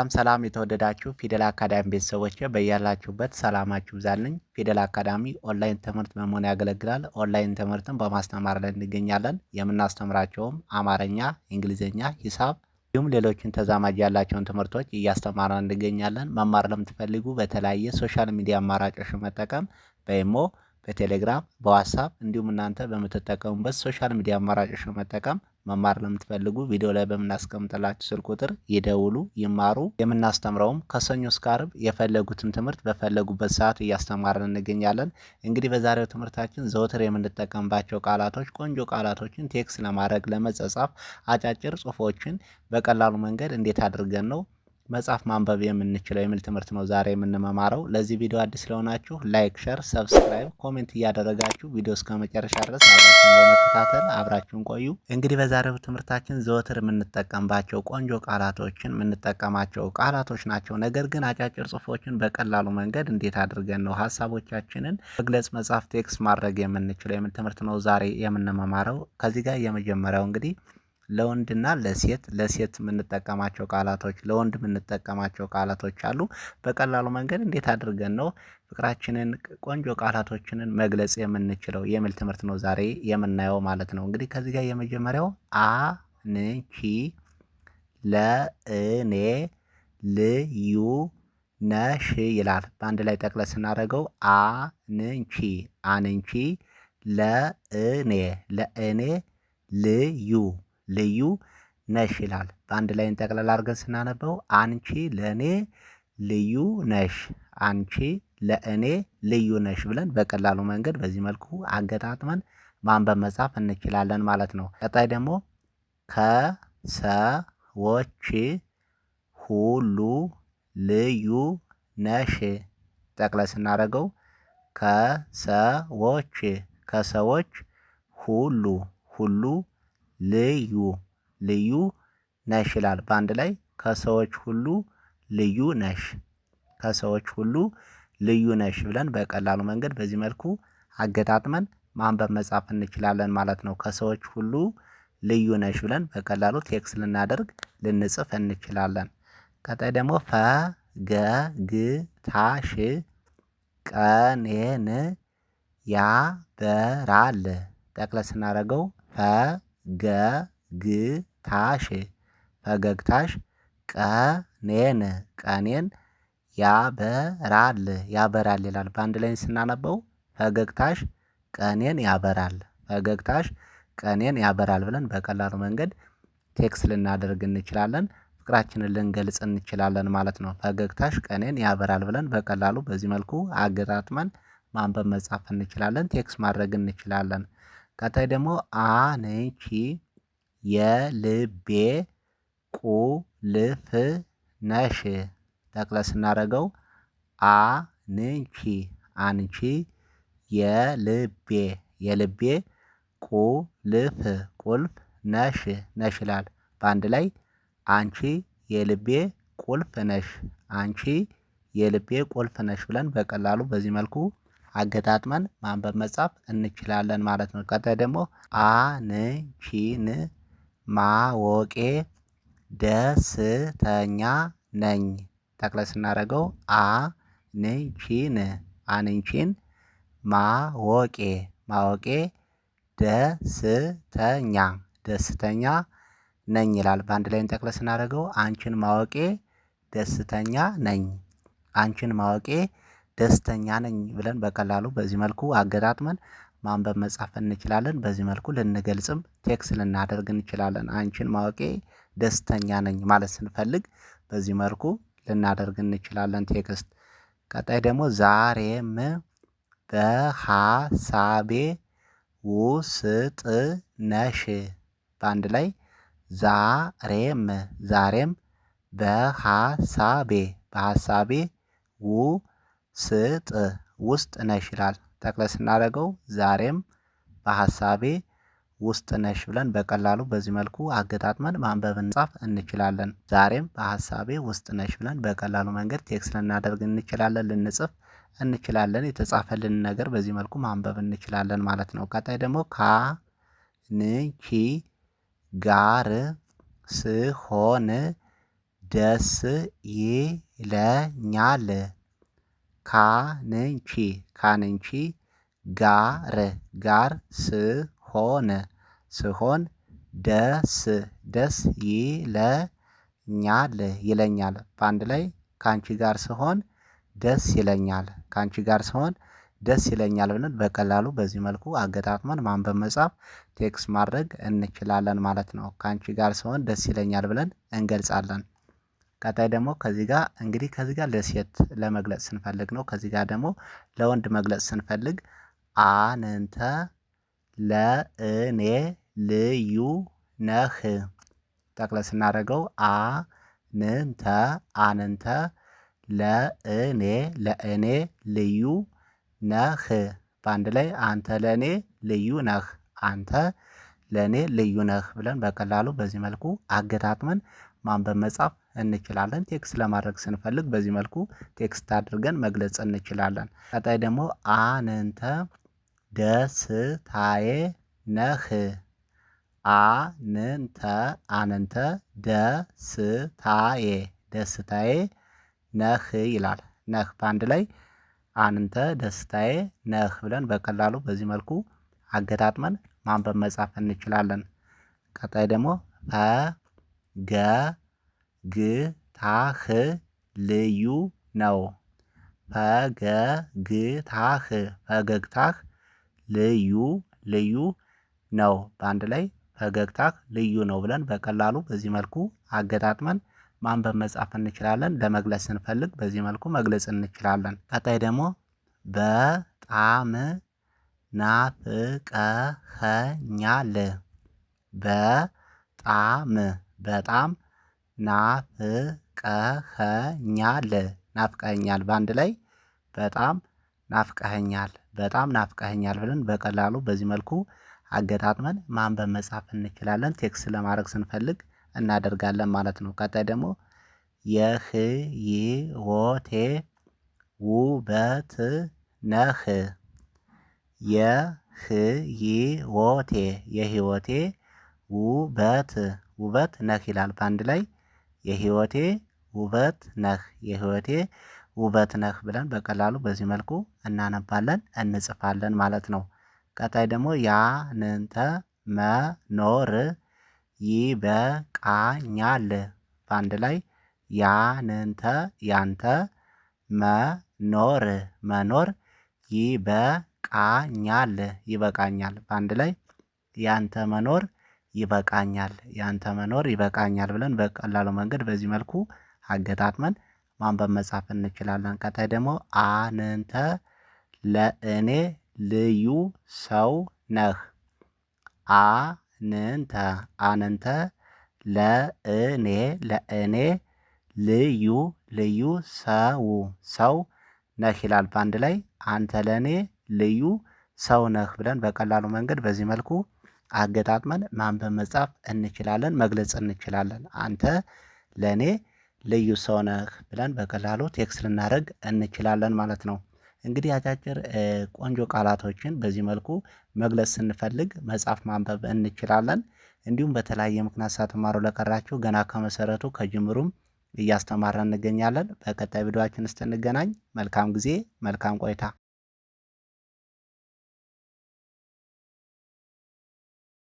ሰላም የተወደዳችሁ ፊደል አካዳሚ ቤተሰቦች በያላችሁበት ሰላማችሁ ይብዛልኝ። ፊደል አካዳሚ ኦንላይን ትምህርት በመሆን ያገለግላል። ኦንላይን ትምህርትን በማስተማር ላይ እንገኛለን። የምናስተምራቸውም አማርኛ፣ እንግሊዝኛ፣ ሂሳብ እንዲሁም ሌሎችን ተዛማጅ ያላቸውን ትምህርቶች እያስተማርን እንገኛለን። መማር ለምትፈልጉ በተለያየ ሶሻል ሚዲያ አማራጮች መጠቀም በኢሞ፣ በቴሌግራም፣ በዋትሳፕ እንዲሁም እናንተ በምትጠቀሙበት ሶሻል ሚዲያ አማራጮች መጠቀም መማር ለምትፈልጉ ቪዲዮ ላይ በምናስቀምጥላችሁ ስልክ ቁጥር ይደውሉ፣ ይማሩ። የምናስተምረውም ከሰኞ እስከ ዓርብ የፈለጉትን ትምህርት በፈለጉበት ሰዓት እያስተማርን እንገኛለን። እንግዲህ በዛሬው ትምህርታችን ዘወትር የምንጠቀምባቸው ቃላቶች ቆንጆ ቃላቶችን ቴክስት ለማድረግ ለመጻጻፍ አጫጭር ጽሁፎችን በቀላሉ መንገድ እንዴት አድርገን ነው መጻፍ ማንበብ የምንችለው የሚል ትምህርት ነው ዛሬ የምንመማረው። ለዚህ ቪዲዮ አዲስ ስለሆናችሁ ላይክ፣ ሸር፣ ሰብስክራይብ፣ ኮሜንት እያደረጋችሁ ቪዲዮ እስከ መጨረሻ ድረስ አብራችሁን በመከታተል አብራችሁን ቆዩ። እንግዲህ በዛሬው ትምህርታችን ዘወትር የምንጠቀምባቸው ቆንጆ ቃላቶችን የምንጠቀማቸው ቃላቶች ናቸው። ነገር ግን አጫጭር ጽሁፎችን በቀላሉ መንገድ እንዴት አድርገን ነው ሀሳቦቻችንን መግለጽ፣ መጻፍ፣ ቴክስት ማድረግ የምንችለው የሚል ትምህርት ነው ዛሬ የምንመማረው። ከዚህ ጋር የመጀመሪያው እንግዲህ ለወንድና ለሴት የምንጠቀማቸው ቃላቶች ለወንድ የምንጠቀማቸው ቃላቶች አሉ። በቀላሉ መንገድ እንዴት አድርገን ነው ፍቅራችንን ቆንጆ ቃላቶችንን መግለጽ የምንችለው የሚል ትምህርት ነው ዛሬ የምናየው ማለት ነው። እንግዲህ ከዚህ ጋር የመጀመሪያው አንቺ ለእኔ ልዩ ነሽ ይላል። በአንድ ላይ ጠቅለል ስናደርገው አንቺ ለእኔ ልዩ ነሽ ይላል። በአንድ ላይ እንጠቅለል አድርገን ስናነበው አንቺ ለእኔ ልዩ ነሽ፣ አንቺ ለእኔ ልዩ ነሽ ብለን በቀላሉ መንገድ በዚህ መልኩ አገጣጥመን ማንበብ መጻፍ እንችላለን ማለት ነው። ቀጣይ ደግሞ ከሰዎች ሁሉ ልዩ ነሽ ጠቅለል ስናደርገው ከሰዎች ሁሉ ልዩ ነሽ ይላል። በአንድ ላይ ከሰዎች ሁሉ ልዩ ነሽ ብለን በቀላሉ መንገድ በዚህ መልኩ አገጣጥመን ማንበብ መጻፍ እንችላለን ማለት ነው። ከሰዎች ሁሉ ልዩ ነሽ ብለን በቀላሉ ቴክስት ልናደርግ ልንጽፍ እንችላለን። ቀጣይ ደግሞ ፈገግታሽ ቀኔን ያበራል ጠቅለል ስናደርገው ፈገግታሽ ቀኔን ያበራል ይላል። በአንድ ላይ ስናነበው ፈገግታሽ ቀኔን ያበራል ብለን በቀላሉ መንገድ ቴክስት ልናደርግ እንችላለን። ፍቅራችንን ልንገልጽ እንችላለን ማለት ነው። ፈገግታሽ ቀኔን ያበራል ብለን በቀላሉ በዚህ መልኩ አገጣጥመን ማንበብ መጻፍ እንችላለን፣ ቴክስት ማድረግ እንችላለን። ቀጣይ ደግሞ አንቺ የልቤ ቁልፍ ነሽ ጠቅለል ስናደርገው አንቺ የልቤ ቁልፍ ነሽ ይላል። በአንድ ላይ አንቺ የልቤ ቁልፍ ነሽ ብለን በቀላሉ በዚህ መልኩ አገጣጥመን ማንበብ መጻፍ እንችላለን ማለት ነው። ቀጣይ ደግሞ አንቺን ማወቄ ደስተኛ ነኝ ጠቅለል ስናደርገው አንቺን ማወቄ ደስተኛ ነኝ ይላል። በአንድ ላይ ጠቅለል ስናደርገው አንቺን ማወቄ ደስተኛ ነኝ ብለን በቀላሉ በዚህ መልኩ አገጣጥመን ማንበብ መጻፍ እንችላለን። በዚህ መልኩ ልንገልጽም ቴክስት ልናደርግ እንችላለን። አንቺን ማወቄ ደስተኛ ነኝ ማለት ስንፈልግ በዚህ መልኩ ልናደርግ እንችላለን ቴክስት። ቀጣይ ደግሞ ዛሬም በሀሳቤ ውስጥ ነሽ በአንድ ላይ ዛሬም በሀሳቤ ውስጥ ነሽ ይላል። ጠቅለል ስናደርገው ዛሬም በሀሳቤ ውስጥ ነሽ ብለን በቀላሉ በዚህ መልኩ አገጣጥመን ማንበብ መጻፍ እንችላለን። ዛሬም በሀሳቤ ውስጥ ነሽ ብለን በቀላሉ መንገድ ቴክስት ልናደርግ እንችላለን፣ ልንጽፍ እንችላለን። የተጻፈልን ነገር በዚህ መልኩ ማንበብ እንችላለን ማለት ነው። ቀጣይ ደግሞ ከአንቺ ጋር ስሆን ደስ ይለኛል። ካንቺ ካንቺ ጋር ስሆን ደስ ይለኛል በአንድ ላይ ካንቺ ጋር ስሆን ደስ ይለኛል ካንቺ ጋር ስሆን ደስ ይለኛል ብለን በቀላሉ በዚህ መልኩ አገጣጥመን ማንበብ መጻፍ ቴክስት ማድረግ እንችላለን ማለት ነው። ካንቺ ጋር ስሆን ደስ ይለኛል ብለን እንገልጻለን። ቀጣይ ደግሞ ከዚህ ጋር ለሴት ለመግለጽ ስንፈልግ ነው። ከዚህ ጋር ደግሞ ለወንድ መግለጽ ስንፈልግ አንተ ለእኔ ልዩ ነህ። ጠቅለል ስናደርገው አንተ ለእኔ ልዩ ነህ። በአንድ ላይ አንተ ለእኔ ልዩ ነህ። አንተ ለእኔ ልዩ ነህ ብለን በቀላሉ በዚህ መልኩ አገጣጥመን ማንበብ መጻፍ እንችላለን። ቴክስት ለማድረግ ስንፈልግ በዚህ መልኩ ቴክስት አድርገን መግለጽ እንችላለን። ቀጣይ ደግሞ አንተ ደስታዬ ነህ። አንተ ደስታዬ ነህ ይላል። ነህ በአንድ ላይ አንተ ደስታዬ ነህ ብለን በቀላሉ በዚህ መልኩ አገጣጥመን ማንበብ መጻፍ እንችላለን። ቀጣይ ደግሞ ፈገግታህ ልዩ ነው። ፈገግታህ ልዩ ነው በአንድ ላይ ፈገግታህ ልዩ ነው ብለን በቀላሉ በዚህ መልኩ አገጣጥመን ማንበብ መጻፍ እንችላለን። ለመግለጽ ስንፈልግ በዚህ መልኩ መግለጽ እንችላለን። ቀጣይ ደግሞ በጣም ናፍቀኸኛል። በጣም ናፍቀኸኛል በአንድ ላይ በጣም ናፍቀኸኛል ብለን በቀላሉ በዚህ መልኩ አገጣጥመን ማንበብ መጻፍ እንችላለን። ቴክስት ለማድረግ ስንፈልግ እናደርጋለን ማለት ነው። ቀጣይ ደግሞ የህይወቴ ውበት ነህ። የህይወቴ ውበት ነህ ይላል። በአንድ ላይ የህይወቴ ውበት ነህ ብለን በቀላሉ በዚህ መልኩ እናነባለን እንጽፋለን ማለት ነው። ቀጣይ ደግሞ ያንተ መኖር ይበቃኛል። በአንድ ላይ ያንተ መኖር ይበቃኛል በአንድ ላይ ያንተ መኖር ይበቃኛል ብለን በቀላሉ መንገድ በዚህ መልኩ አገጣጥመን ማንበብ መጻፍ እንችላለን። ቀጣይ ደግሞ አንተ ለእኔ ልዩ ሰው ነህ። አንተ ለእኔ ልዩ ሰው ነህ ይላል። በአንድ ላይ አንተ ለእኔ ልዩ ሰው ነህ ብለን በቀላሉ መንገድ በዚህ መልኩ አገጣጥመን ማንበብ መጻፍ እንችላለን መግለጽ እንችላለን። አንተ ለእኔ ልዩ ሰው ነህ ብለን በቀላሉ ቴክስት ልናደርግ እንችላለን ማለት ነው። እንግዲህ አጫጭር ቆንጆ ቃላቶችን በዚህ መልኩ መግለጽ ስንፈልግ መጻፍ ማንበብ እንችላለን። እንዲሁም በተለያየ ምክንያት ሳትማሩ ለቀራችሁ ገና ከመሰረቱ ከጅምሩም እያስተማረን እንገኛለን። በቀጣይ ቪዲዮአችን እስክንገናኝ መልካም ጊዜ መልካም ቆይታ